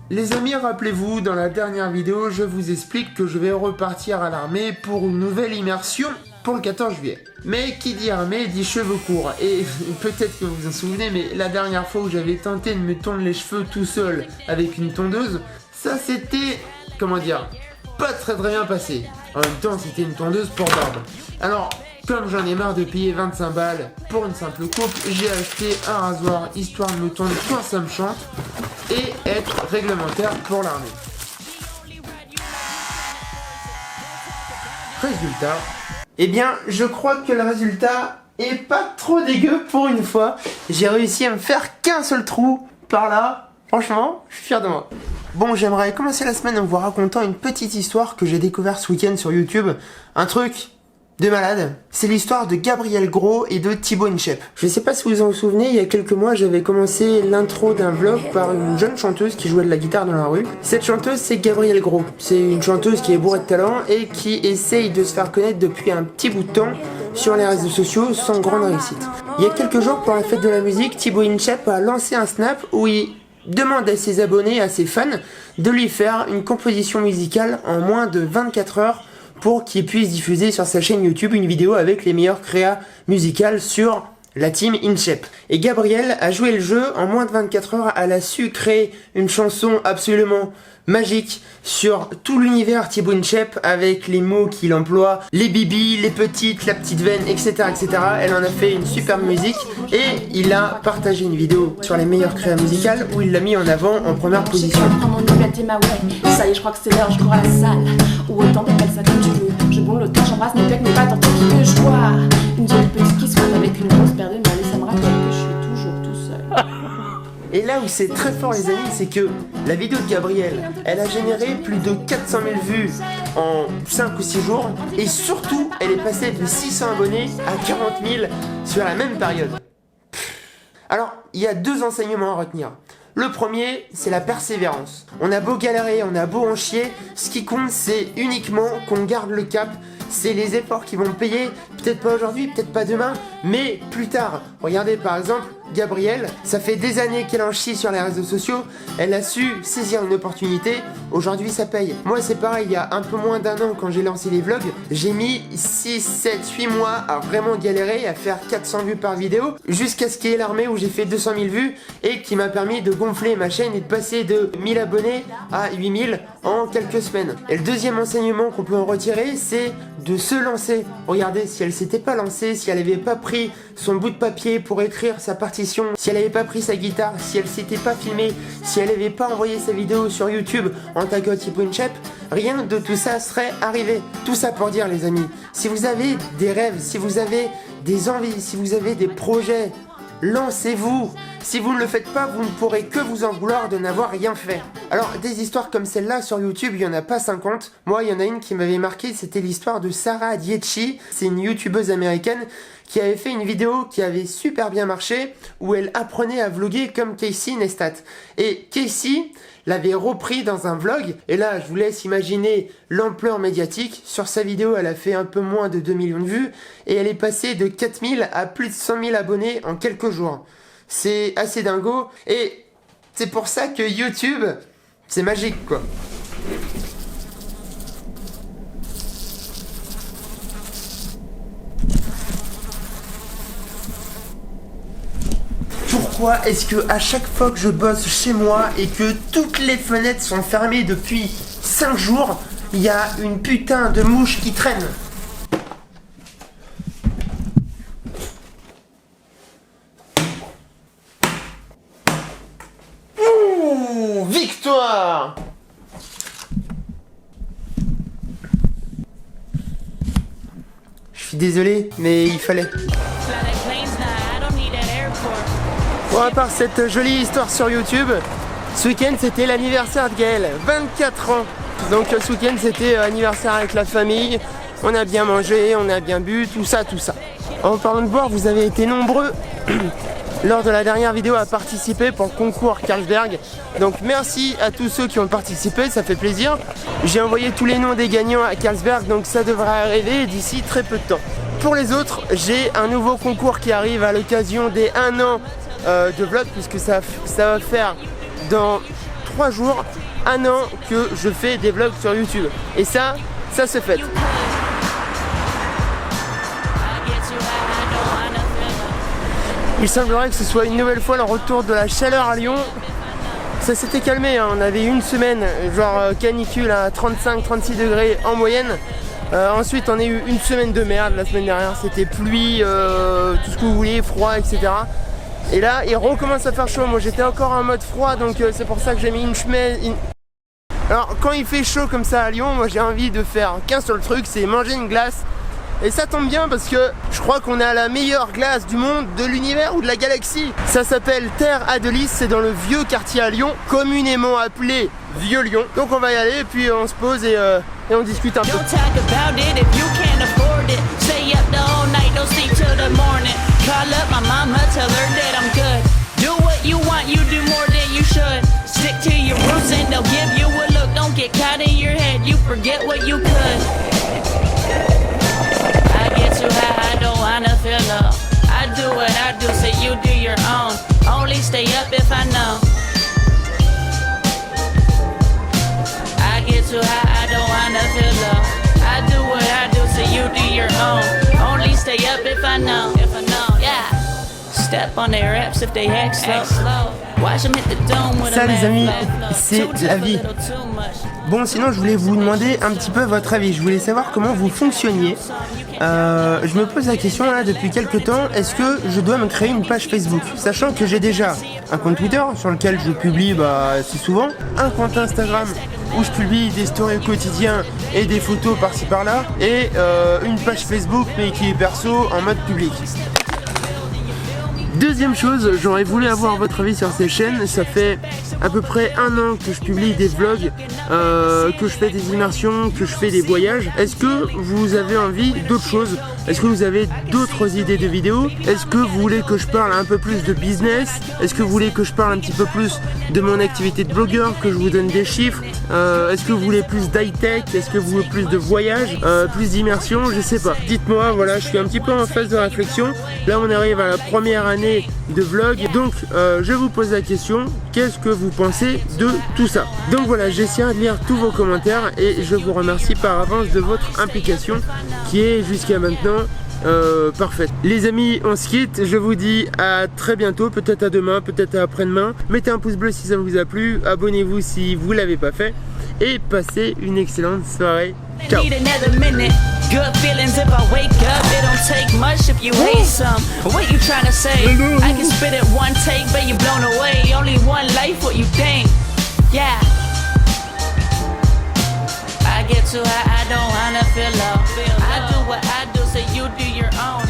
Les amis, rappelez-vous, dans la dernière vidéo, je vous explique que je vais repartir à l'armée pour une nouvelle immersion pour le 14 juillet. Mais qui dit armée dit cheveux courts. Et peut-être que vous vous en souvenez, mais la dernière fois où j'avais tenté de me tondre les cheveux tout seul avec une tondeuse, ça c'était, comment dire, pas très bien passé. En même temps, c'était une tondeuse pour barbe. Alors, comme j'en ai marre de payer 25 balles pour une simple coupe, j'ai acheté un rasoir histoire de me tondre quand ça me chante et être réglementaire pour l'armée. Résultat, eh bien, je crois que le résultat est pas trop dégueu pour une fois. J'ai réussi à me faire qu'un seul trou par là. Franchement, je suis fier de moi. Bon, j'aimerais commencer la semaine en vous racontant une petite histoire que j'ai découvert ce week-end sur YouTube. Un truc de malade. C'est l'histoire de Gabriel Gros et de Thibaut InShape. Je sais pas si vous en souvenez, il y a quelques mois, j'avais commencé l'intro d'un vlog par une jeune chanteuse qui jouait de la guitare dans la rue. Cette chanteuse, c'est Gabriel Gros. C'est une chanteuse qui est bourrée de talent et qui essaye de se faire connaître depuis un petit bout de temps sur les réseaux sociaux sans grande réussite. Il y a quelques jours, pour la fête de la musique, Thibaut InShape a lancé un snap où il demande à ses abonnés, à ses fans, de lui faire une composition musicale en moins de 24 heures pour qu'il puisse diffuser sur sa chaîne YouTube une vidéo avec les meilleures créas musicales sur la team InShape. Et Gabriel a joué le jeu en moins de 24 heures, elle a su créer une chanson absolument magique sur tout l'univers Thibaut InShape avec les mots qu'il emploie, les bibis, les petites, la petite veine, etc., etc. Elle en a fait une superbe musique et il a partagé une vidéo sur les meilleures créas musicales où il l'a mis en avant en première position. Ça y est, je crois que c'est l'heure, je cours à la salle. Ou autant t'appelles ça comme tu veux. Je bourre le temps, j'embrasse mes pecs, mais pas tant que je vois une jolie petite qui se frotte avec une grosse paire de malles. Ça me rappelle que je suis toujours tout seul. Et là où c'est très fort les amis, c'est que la vidéo de Gabriel, elle a généré plus de 400 000 vues en 5 ou 6 jours. Et surtout, elle est passée de 600 abonnés à 40 000 sur la même période. Alors, il y a deux enseignements à retenir. Le premier, c'est la persévérance. On a beau galérer, on a beau en chier, ce qui compte c'est uniquement qu'on garde le cap. C'est les efforts qui vont payer, peut-être pas aujourd'hui, peut-être pas demain, mais plus tard. Regardez par exemple, Gabrielle, ça fait des années qu'elle en chie sur les réseaux sociaux, elle a su saisir une opportunité, aujourd'hui ça paye. Moi c'est pareil, il y a un peu moins d'un an quand j'ai lancé les vlogs, j'ai mis 6, 7, 8 mois à vraiment galérer, à faire 400 vues par vidéo, jusqu'à ce qu'il y ait l'armée où j'ai fait 200 000 vues et qui m'a permis de gonfler ma chaîne et de passer de 1000 abonnés à 8000 en quelques semaines. Et le deuxième enseignement qu'on peut en retirer, c'est de se lancer. Regardez, si elle s'était pas lancée, si elle avait pas pris son bout de papier pour écrire sa partition, si elle avait pas pris sa guitare, si elle s'était pas filmée, si elle avait pas envoyé sa vidéo sur YouTube en taguant Thibaut InShape, rien de tout ça serait arrivé. Tout ça pour dire les amis, si vous avez des rêves, si vous avez des envies, si vous avez des projets, lancez-vous. Si vous ne le faites pas, vous ne pourrez que vous en vouloir de n'avoir rien fait. Alors, des histoires comme celle-là sur YouTube, il n'y en a pas 50. Moi, il y en a une qui m'avait marqué, c'était l'histoire de Sarah Dietschy. C'est une youtubeuse américaine qui avait fait une vidéo qui avait super bien marché, où elle apprenait à vlogger comme Casey Neistat. Et Casey l'avait repris dans un vlog, et là, je vous laisse imaginer l'ampleur médiatique. Sur sa vidéo, elle a fait un peu moins de 2 millions de vues, et elle est passée de 4000 à plus de 100 000 abonnés en quelques jours. C'est assez dingo, et c'est pour ça que YouTube, c'est magique, quoi. Pourquoi est-ce que à chaque fois que je bosse chez moi et que toutes les fenêtres sont fermées depuis 5 jours, il y a une putain de mouche qui traîne? Ouh, victoire! Je suis désolé, mais il fallait. Bon, à part cette jolie histoire sur YouTube, ce week-end c'était l'anniversaire de Gaël, 24 ans. Donc ce week-end c'était anniversaire avec la famille, on a bien mangé, on a bien bu, tout ça, tout ça. En parlant de boire, vous avez été nombreux lors de la dernière vidéo à participer pour le concours Carlsberg. Donc merci à tous ceux qui ont participé, ça fait plaisir. J'ai envoyé tous les noms des gagnants à Carlsberg, donc ça devrait arriver d'ici très peu de temps. Pour les autres, j'ai un nouveau concours qui arrive à l'occasion des 1 an de vlog, puisque ça va faire dans 3 jours, 1 an que je fais des vlogs sur YouTube. Et ça se fête. Il semblerait que ce soit une nouvelle fois le retour de la chaleur à Lyon. Ça s'était calmé, hein. On avait une semaine, genre canicule à 35-36 degrés en moyenne. Ensuite on a eu une semaine de merde la semaine dernière, c'était pluie, tout ce que vous voulez, froid, etc. Et là il recommence à faire chaud. Moi j'étais encore en mode froid, donc c'est pour ça que j'ai mis une chemise. Alors quand il fait chaud comme ça à Lyon, moi j'ai envie de faire qu'un seul truc, c'est manger une glace. Et ça tombe bien parce que je crois qu'on est à la meilleure glace du monde, de l'univers ou de la galaxie. Ça s'appelle Terre Adelis, c'est dans le vieux quartier à Lyon, communément appelé Vieux Lyon. Donc on va y aller et puis on se pose et on discute un peu. Too high, I don't wanna feel love. I do what I do, so you do your own. Only stay up if I know. I get too high, I don't wanna feel love. I do what I do, so you do your own. Only stay up if I know. Yeah. Step on their raps if they act slow. Watch them hit the dome with ça a les amis, man c'est la vie. Bon sinon je voulais vous demander un petit peu votre avis. Je voulais savoir comment vous fonctionniez. Je me pose la question là depuis quelques temps, est-ce que je dois me créer une page Facebook? Sachant que j'ai déjà un compte Twitter sur lequel je publie assez souvent, un compte Instagram où je publie des stories quotidiens et des photos par-ci par-là, et une page Facebook mais qui est perso en mode public. Deuxième chose, j'aurais voulu avoir votre avis sur ces chaînes. Ça fait à peu près 1 an que je publie des vlogs, que je fais des immersions, que je fais des voyages. Est-ce que vous avez envie d'autre chose? Est-ce que vous avez d'autres idées de vidéos? Est-ce que vous voulez que je parle un peu plus de business? Est-ce que vous voulez que je parle un petit peu plus de mon activité de blogueur, que je vous donne des chiffres? Est-ce que vous voulez plus d'high-tech? Est-ce que vous voulez plus de voyages, plus d'immersion? Je sais pas. Dites-moi, voilà, je suis un petit peu en phase de réflexion. Là on arrive à la première année de vlog, donc je vous pose la question, qu'est-ce que vous pensez de tout ça? Donc voilà, j'essaierai de lire tous vos commentaires et je vous remercie par avance de votre implication qui est jusqu'à maintenant parfaite. Les amis, on se quitte, je vous dis à très bientôt, peut-être à demain, peut-être à après-demain. Mettez un pouce bleu si ça vous a plu, abonnez-vous si vous l'avez pas fait et passez une excellente soirée. Ciao. Good feelings if I wake up. It don't take much if you hate some. What you tryna say? I can spit it one take, but you blown away. Only one life, what you think? Yeah. I get too high, I don't wanna feel love. I do what I do, so you do your own.